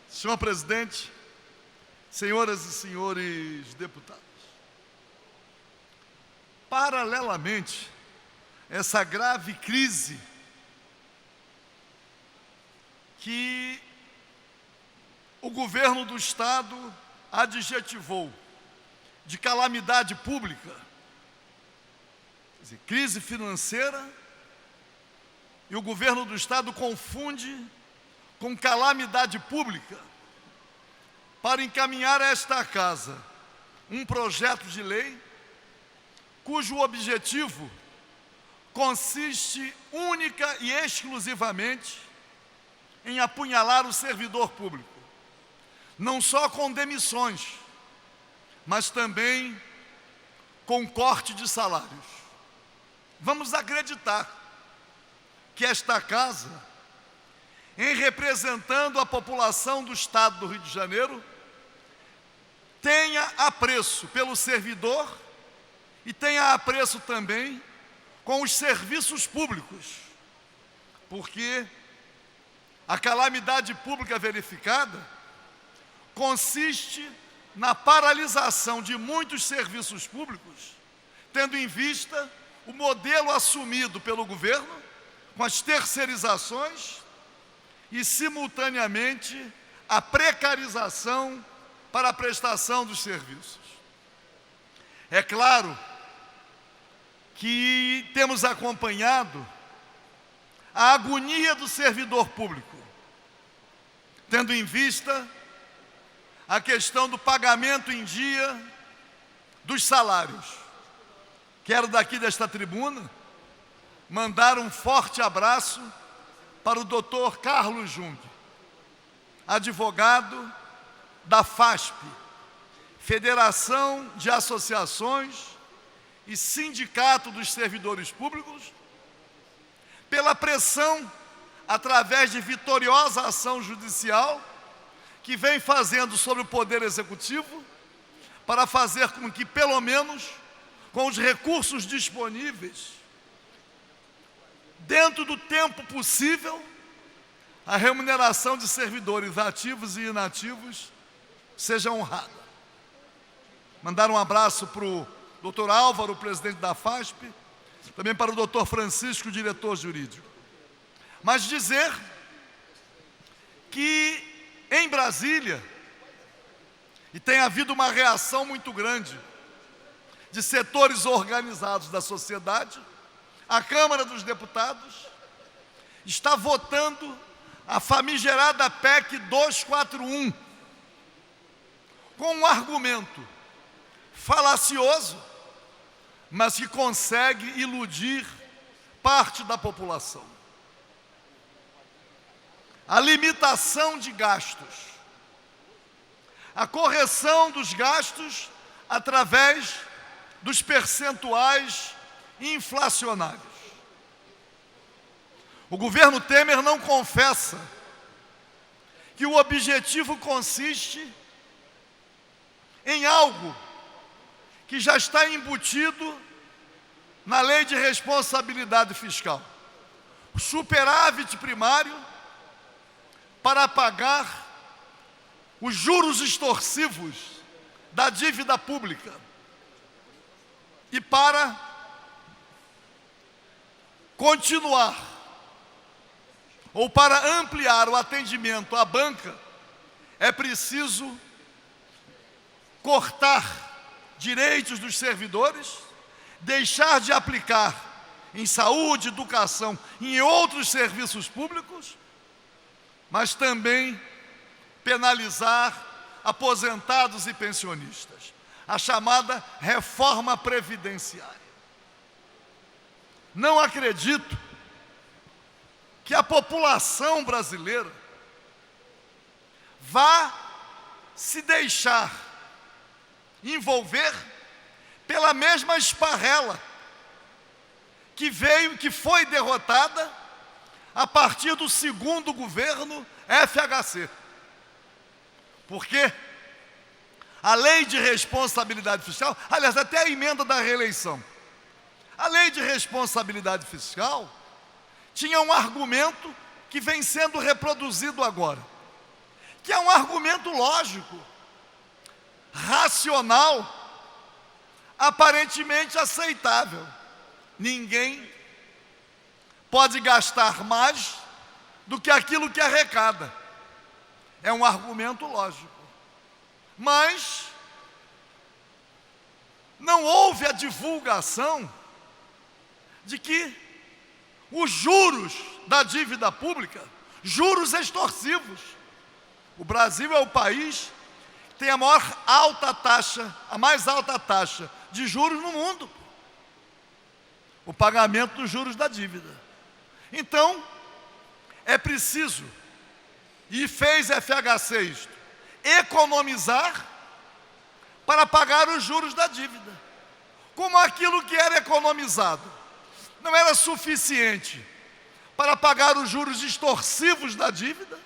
Senhor presidente, senhoras e senhores deputados, paralelamente a essa grave crise que o governo do Estado adjetivou de calamidade pública, quer dizer, crise financeira, e o governo do Estado confunde com calamidade pública para encaminhar a esta casa um projeto de lei cujo objetivo consiste única e exclusivamente em apunhalar o servidor público, não só com demissões, mas também com corte de salários. Vamos acreditar que esta casa, em representando a população do Estado do Rio de Janeiro, tenha apreço pelo servidor e tenha apreço também com os serviços públicos, porque a calamidade pública verificada consiste na paralisação de muitos serviços públicos, tendo em vista o modelo assumido pelo governo com as terceirizações e, simultaneamente, a precarização para a prestação dos serviços. É claro que temos acompanhado a agonia do servidor público, tendo em vista a questão do pagamento em dia dos salários. Quero daqui desta tribuna mandar um forte abraço para o Dr. Carlos Jung, advogado da FASP, Federação de Associações e Sindicato dos Servidores Públicos, pela pressão através de vitoriosa ação judicial que vem fazendo sobre o Poder Executivo para fazer com que, pelo menos, com os recursos disponíveis, dentro do tempo possível, a remuneração de servidores ativos e inativos seja honrada. Mandar um abraço para o Dr. Álvaro, presidente da FASP, também para o Dr. Francisco, diretor jurídico. Mas dizer que em Brasília, e tem havido uma reação muito grande de setores organizados da sociedade, a Câmara dos Deputados está votando a famigerada PEC 241, com um argumento falacioso, mas que consegue iludir parte da população. A limitação de gastos, a correção dos gastos através dos percentuais inflacionários. O governo Temer não confessa que o objetivo consiste em algo que já está embutido na Lei de Responsabilidade Fiscal. O superávit primário para pagar os juros extorsivos da dívida pública e para continuar ou para ampliar o atendimento à banca, é preciso cortar direitos dos servidores, deixar de aplicar em saúde, educação e em outros serviços públicos, mas também penalizar aposentados e pensionistas, a chamada reforma previdenciária. Não acredito que a população brasileira vá se deixar envolver pela mesma esparrela que foi derrotada a partir do segundo governo FHC. Porque a Lei de Responsabilidade Fiscal, aliás, até a emenda da reeleição, a Lei de Responsabilidade Fiscal tinha um argumento que vem sendo reproduzido agora, que é um argumento lógico, racional, aparentemente aceitável. Ninguém pode gastar mais do que aquilo que arrecada. É um argumento lógico. Mas não houve a divulgação de que os juros da dívida pública, juros extorsivos. O Brasil é o país que tem a mais alta taxa de juros no mundo. O pagamento dos juros da dívida. Então, é preciso, e fez FHC isto, economizar para pagar os juros da dívida. Como aquilo que era economizado não era suficiente para pagar os juros extorsivos da dívida,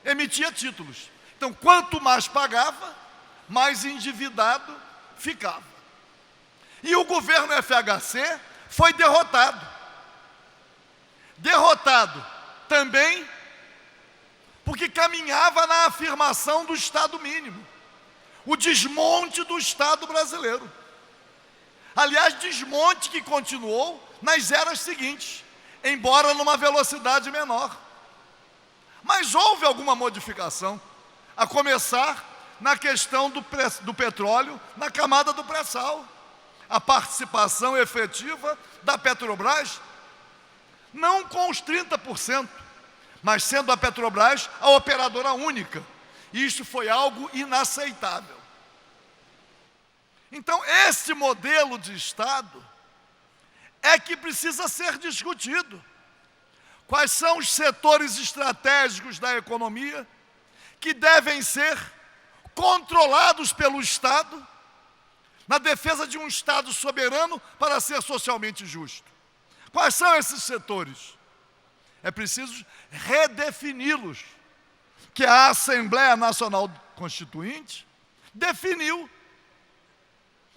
emitia títulos. Então, quanto mais pagava, mais endividado ficava. E o governo FHC foi derrotado. Derrotado também porque caminhava na afirmação do Estado mínimo, o desmonte do Estado brasileiro. Aliás, desmonte que continuou nas eras seguintes, embora numa velocidade menor. Mas houve alguma modificação, a começar na questão do petróleo, na camada do pré-sal. A participação efetiva da Petrobras, não com os 30%, mas sendo a Petrobras a operadora única. Isso foi algo inaceitável. Então, esse modelo de Estado é que precisa ser discutido. Quais são os setores estratégicos da economia que devem ser controlados pelo Estado na defesa de um Estado soberano para ser socialmente justo? Quais são esses setores? É preciso redefini-los, que a Assembleia Nacional Constituinte definiu.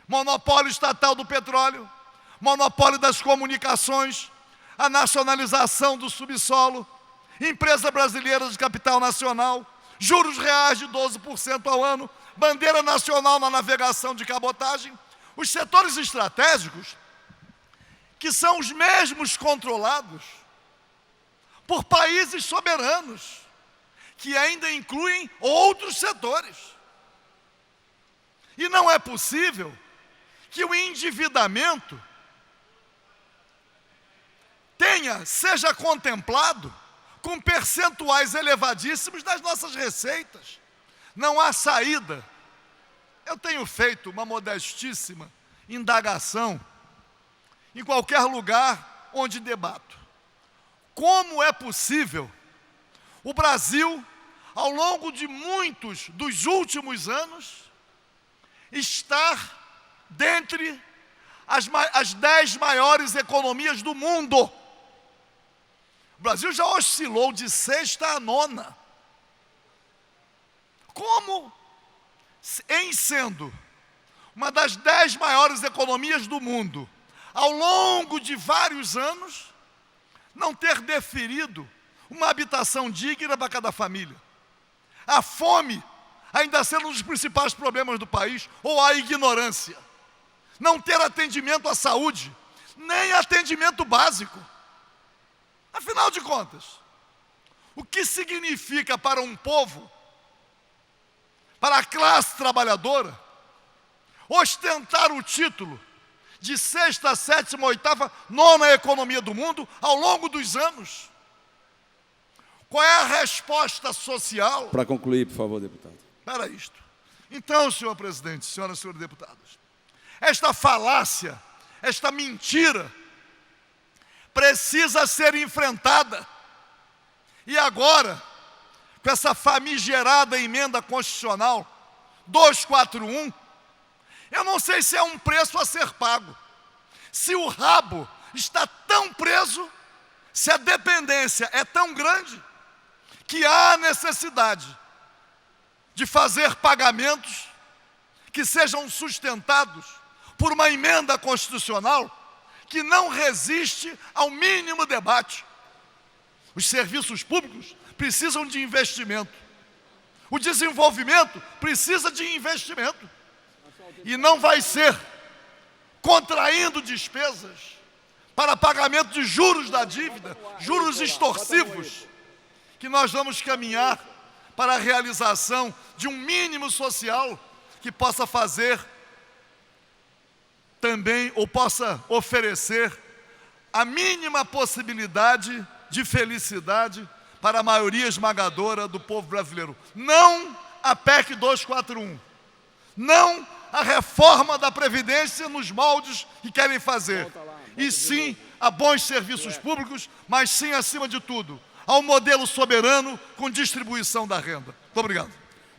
Monopólio estatal do petróleo, monopólio das comunicações, a nacionalização do subsolo, empresa brasileira de capital nacional, juros reais de 12% ao ano, bandeira nacional na navegação de cabotagem. Os setores estratégicos, que são os mesmos controlados por países soberanos, que ainda incluem outros setores. E não é possível que o endividamento seja contemplado com percentuais elevadíssimos das nossas receitas. Não há saída. Eu tenho feito uma modestíssima indagação em qualquer lugar onde debato. Como é possível o Brasil, ao longo de muitos dos últimos anos, estar dentre as 10 maiores economias do mundo? O Brasil já oscilou de 6ª a 9ª. Como, em sendo uma das 10 maiores economias do mundo, ao longo de vários anos, não ter deferido uma habitação digna para cada família? A fome ainda sendo um dos principais problemas do país, ou a ignorância? Não ter atendimento à saúde, nem atendimento básico. Afinal de contas, o que significa para um povo, para a classe trabalhadora, ostentar o título de 6ª, 7ª, 8ª, 9ª economia do mundo ao longo dos anos? Qual é a resposta social? Para concluir, por favor, deputado. Para isto. Então, senhor presidente, senhoras e senhores deputados, esta falácia, esta mentira, precisa ser enfrentada. E agora, com essa famigerada emenda constitucional 241, eu não sei se é um preço a ser pago. Se o rabo está tão preso, se a dependência é tão grande, que há necessidade de fazer pagamentos que sejam sustentados por uma emenda constitucional que não resiste ao mínimo debate. Os serviços públicos precisam de investimento. O desenvolvimento precisa de investimento. E não vai ser contraindo despesas para pagamento de juros da dívida, juros extorsivos, que nós vamos caminhar para a realização de um mínimo social que possa fazer também, ou possa oferecer a mínima possibilidade de felicidade para a maioria esmagadora do povo brasileiro. Não a PEC 241, não a reforma da Previdência nos moldes que querem fazer, e sim a bons serviços públicos, mas sim, acima de tudo, ao modelo soberano com distribuição da renda. Muito obrigado.